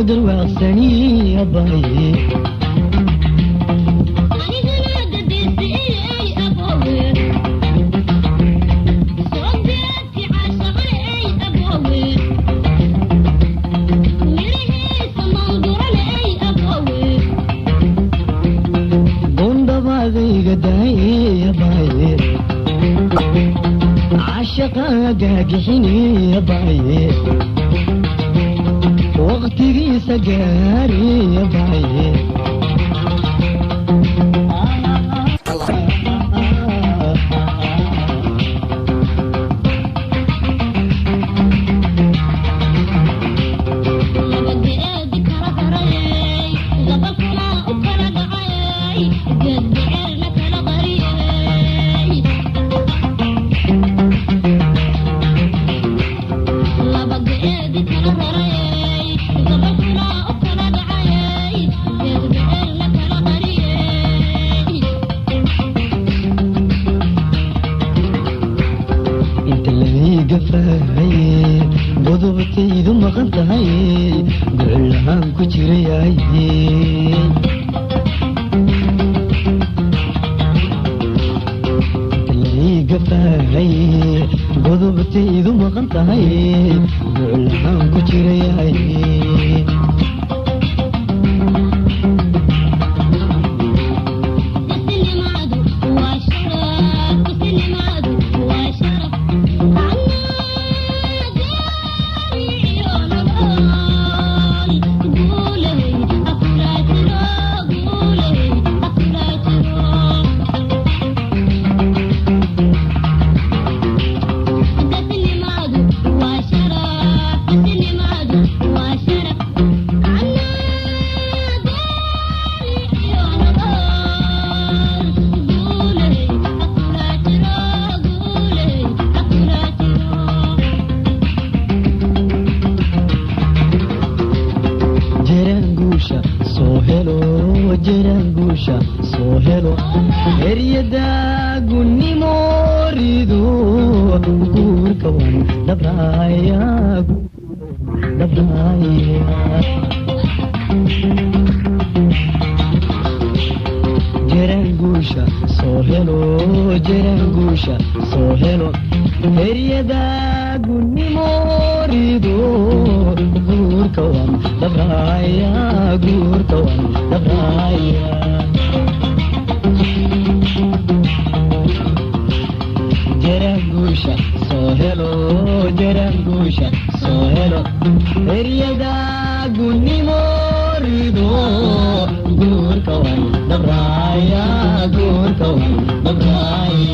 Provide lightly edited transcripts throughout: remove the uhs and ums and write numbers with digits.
درواغسني أباي عاشقا قاقحيني يا باي وقتي سجاري يا باي بدوبتيدو مقنتهاي قلهان كجرياي اللي قفاي بدوبتيدو مقنتهاي قلهان كجرياي jirangusha soo helo eryada gunnimo rido guurka wan dabraya jirangusha soo helo eryada gunnimo rido guurka wan dabraya jirangusha soo helo eryada gunnimo rido guurka wan dabraya baya guurka wan dabraya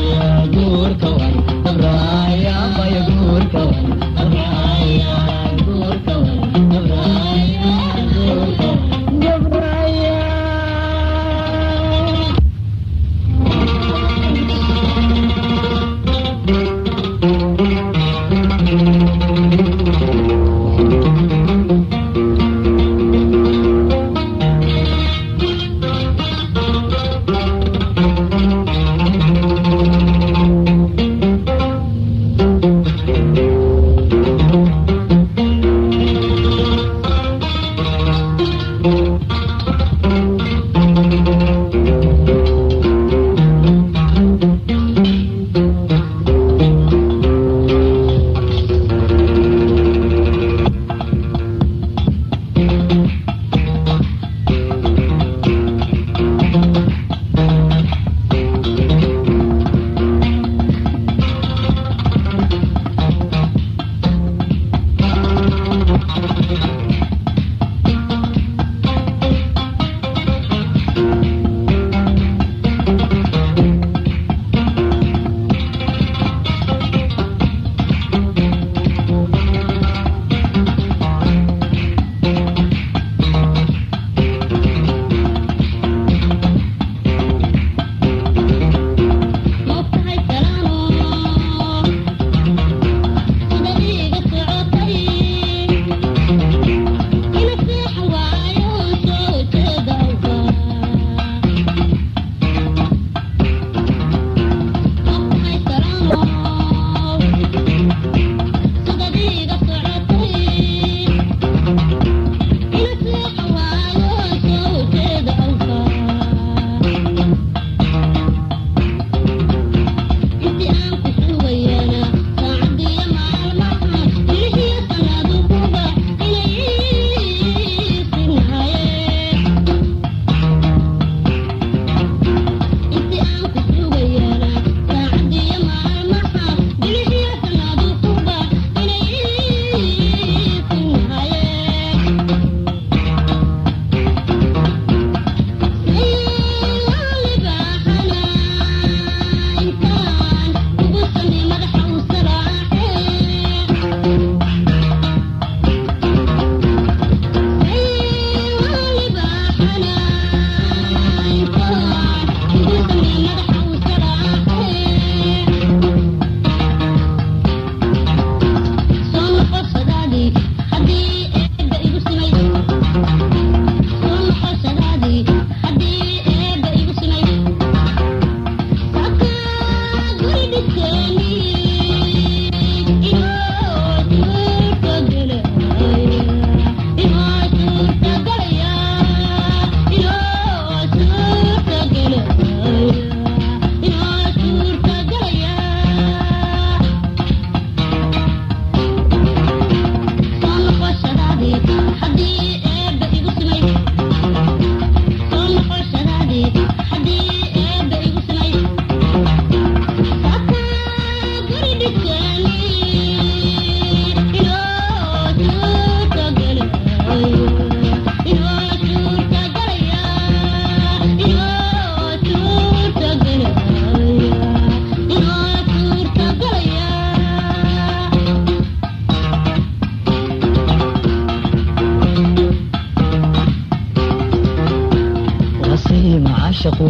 وصيم عشقو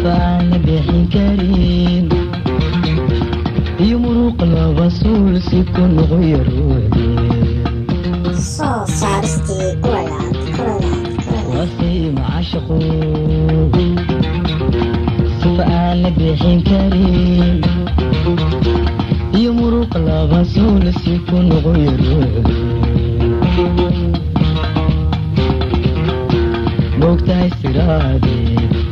فعل بحي كريم يمرق الرسول سكن غير soo saaristii kuwalaad وصيم عشقو فعل بحي كريم يمرق الرسول سكن غير موقتها استرادي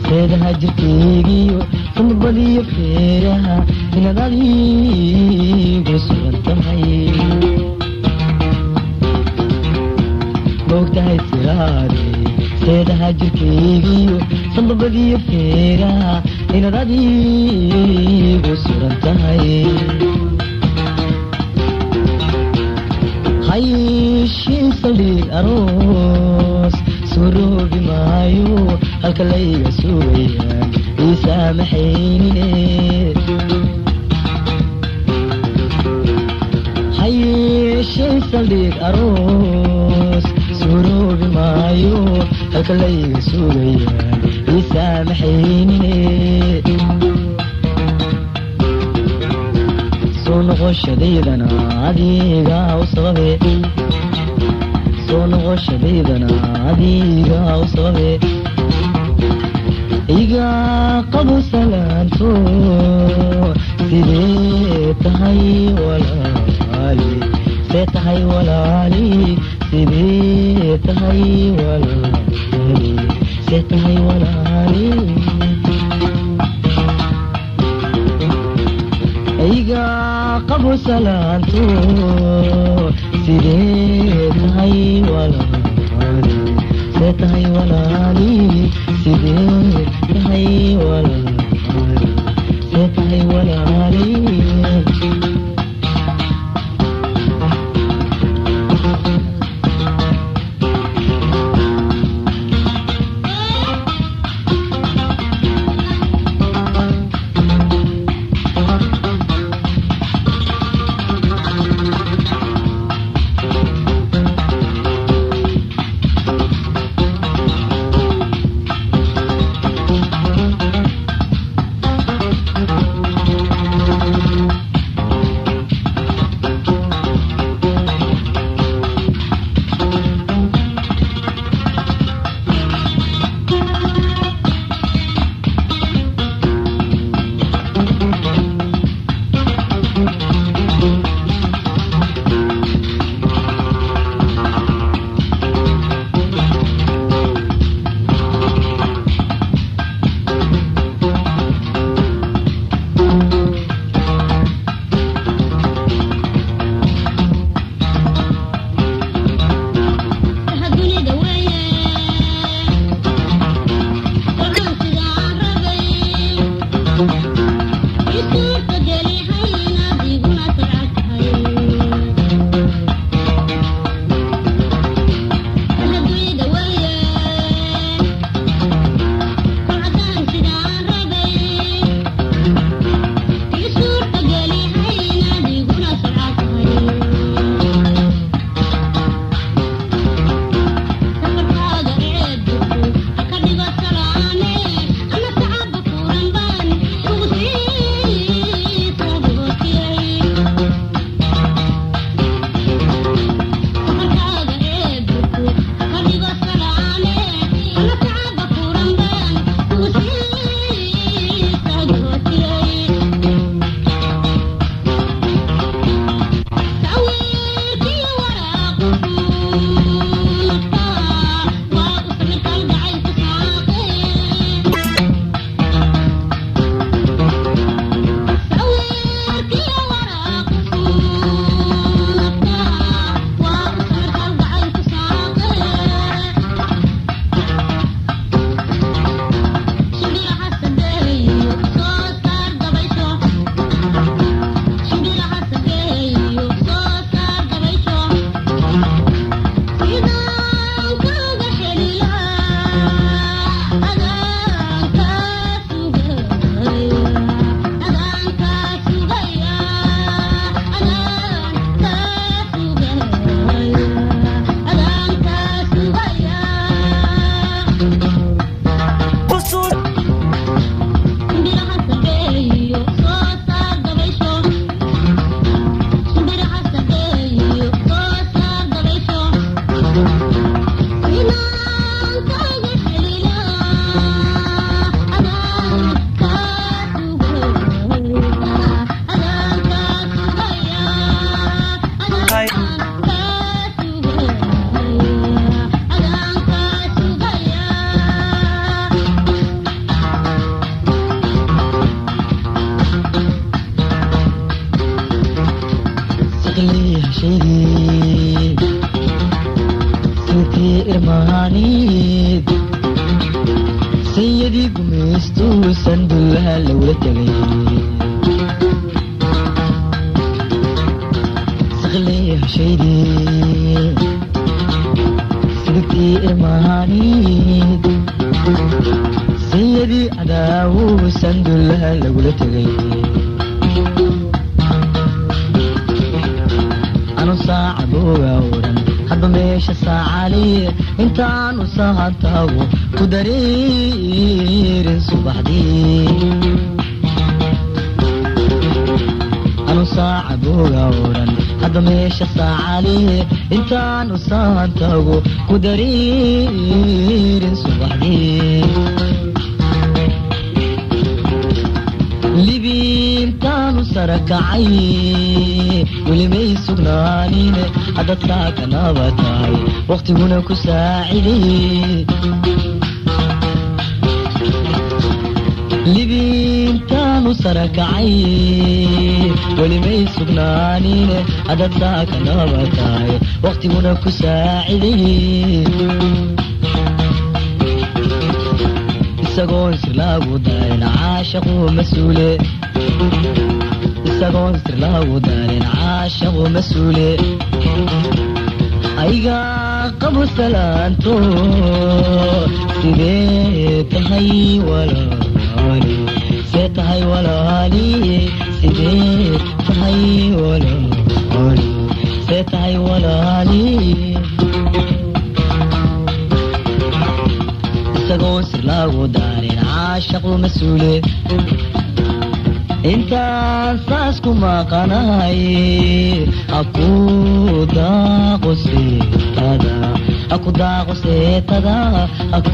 سيدها جرتيجيو ثم بدي فيها من ذلك وسلطمي موقتها استرادي سيدها جرتيجيو ثم بدي فيها من ذلك وسلطمي هاي شي صلي أروس سروق مايو هالكلية سويا يسامحيني هاي شي صلي أروس سروق مايو هالكلية سويا يسامحيني سونغو شديدنا عديقا وصغبي سونغو شديدنا عديقا وصغبي إيقا قبو سلامتو سيديتهاي والالي سيتهاي والالي سيديتهاي والالي سيتهاي والالي إيقا قبو سلامتو سيديتهاي والالي سيتهاي والالي سيديتهاي والالي سيتهاي والالي هشيدي سنتي إرمانيد سيدي قميستو سندلها لولا تغيي سغلي هشيدي سنتي إرمانيد سيدي عداو سندلها لولا تغيي أنا ساعة بوغاورا حبا ميشا ساعة لي انت عنو ساعة تاو كدرير صبح دي أنا ساعة بوغاورا حبا ميشا ساعة لي انت عنو ساعة تاو كدرير صبح دي libiintaanu sarakacay weli may sugnaanin hadadkaa kanaba tahay waqtiguna ku saaciday libiintaanu sarakacay weli may sugnaanin hadadkaa kanaba tahay waqtiguna ku saaciday isagoon sir lagu darin caashaqu mas-uule isagoon sir lagu darin caashaqu mas-uule ayga qabo salaanto sidee tahay walaali see tahay walaali sidee tahay walaali see tahay walaali isagoon sir lagu darin caashaqu mas-uule intaan saas ku maqanahay haku daaqo seetada haku daaqo seetada haku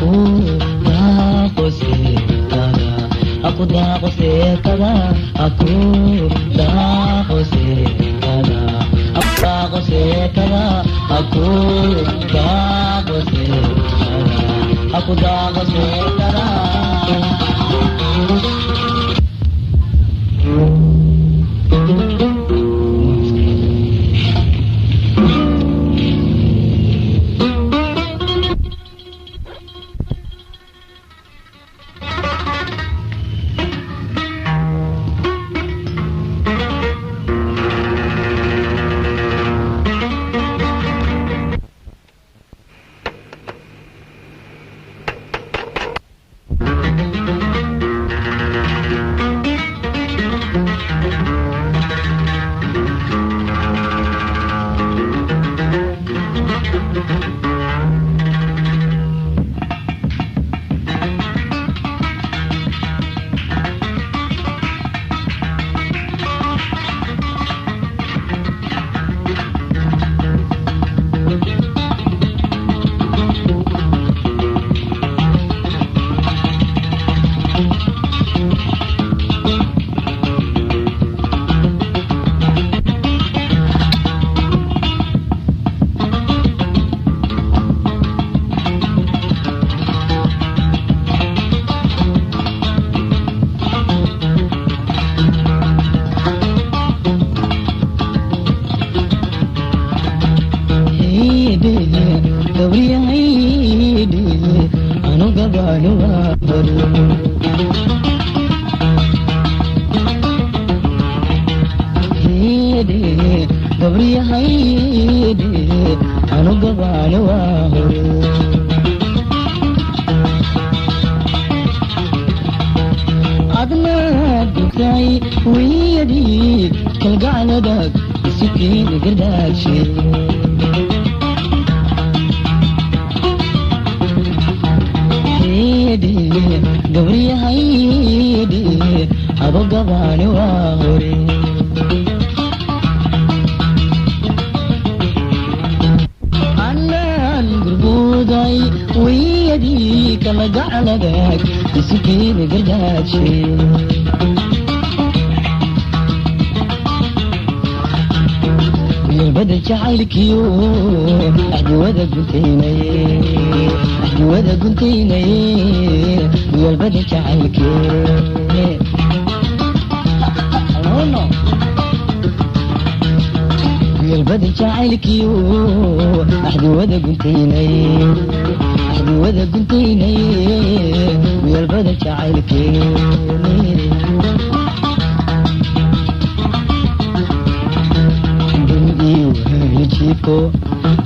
daaqo seetada haku daaqo seetada haku daaqo seetada haku daaqo seetada haku daaqo seetada aku dapat saudara. البدل جعلكيو أحدي وذا قنتيني أحدي وذا قنتيني ويا البدل جعلكيو جيكو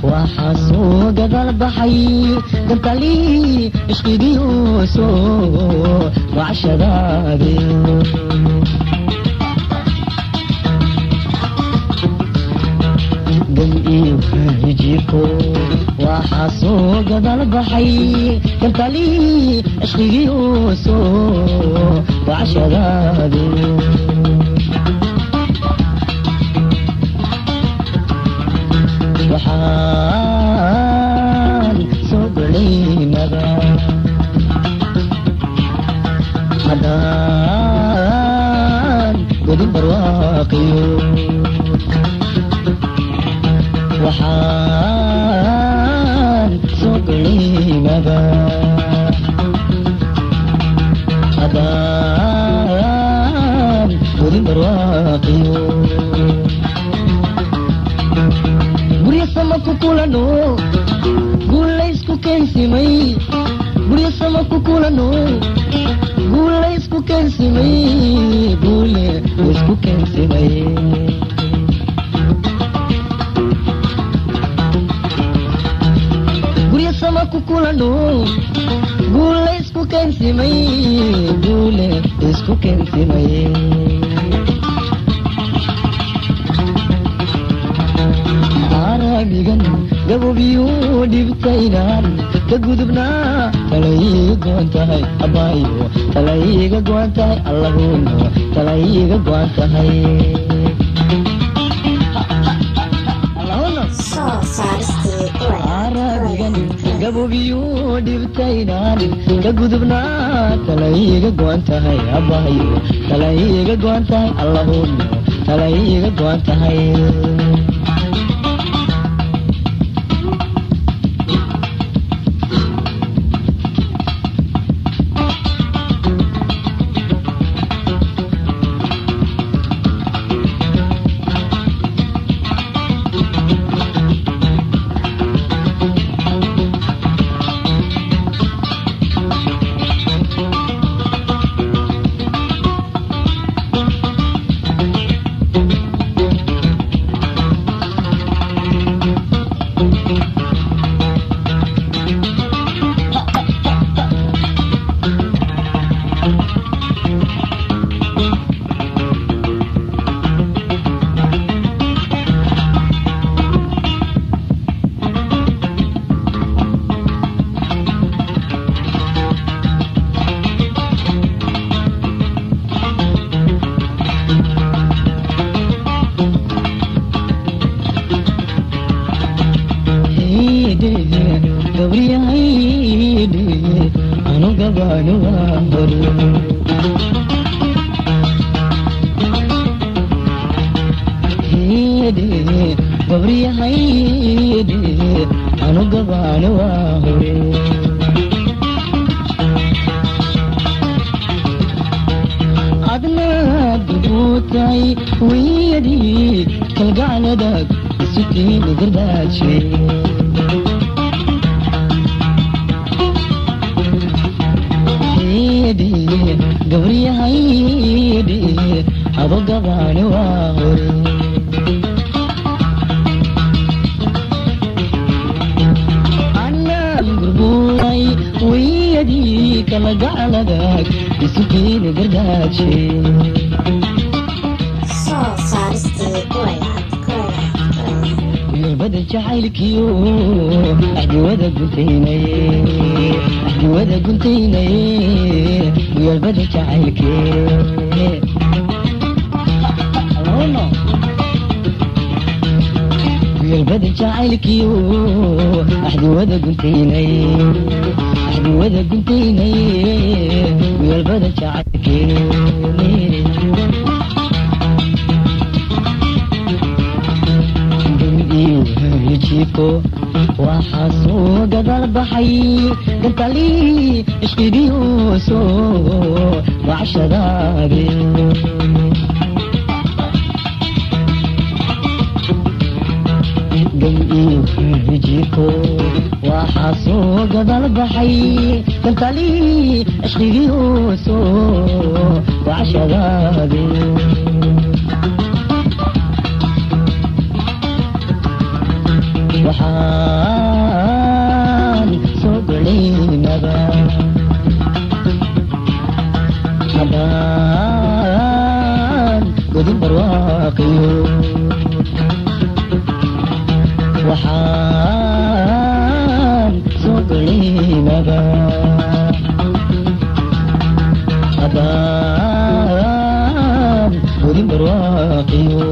وحاسو قدر بحي قلت لي اشقي ديوسو وعشرابي قلبي يجيكو وحاسو قدر بحي قلت لي اشقي ديوسو وعشرابي waxaan soo golaynaba haddaan godin barwaaqiyo waxaan soo golaynaba haddaan godin barwaaqiyo kukulano guulaysku keensimay guryo sama kukulano guulaysku keensimay guule isku keensimay guryo sama kukulano guulaysku keensimay guule isku keensimay arabigan gabobiyo dhibtaynaan ka gudubnaa talayga go'an tahay abaayo talayga go'an tahay allahuno talayga go'an tahay arabigan gabobiyo dhibtaynaan ka gudubnaa talayga go'an tahay abaayo talayga go'an tahay allahuno talayga go'an tahay بدل جعلكيو أحدي وذا قلتيني أحدي وذا قلتيني ويا بدل جعلكيو ويا بدل جعلكيو أحدي وذا قلتيني أحدي وذا قلتيني ويا بدل جعلكيو جيكو وحاسو قدر بحي قلت لي اشقي ديوسو وعشرابي gam iyo hijiko waxaa soo gadal baxay kantali ishqigiiso wacashadaade waxaan soo galaynaba haddaan godin barwaaqiyo waxaan soo galaynaba haddaan godin barwaaqiyo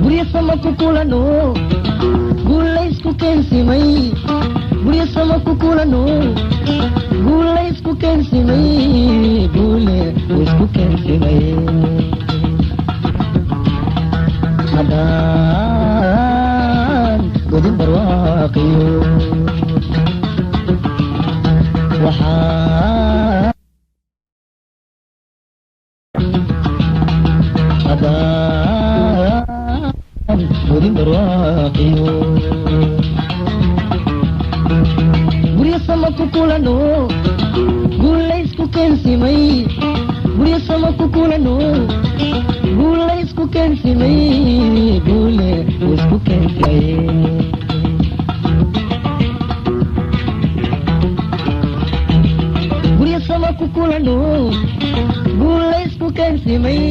gurya sama ku kulano guulaysku keensimay gurya sama ku kulano guulaysku keensimay guule isku keensimay haddaan godin barwaaqiyo waxaa haddaan godin barwaaqiyo gurya sama ku kulano guulaysku keensimay gurya sama ku kulano guulaysku keensimay guule isku keensimay gurya sama ku kulano guulaysku keensimay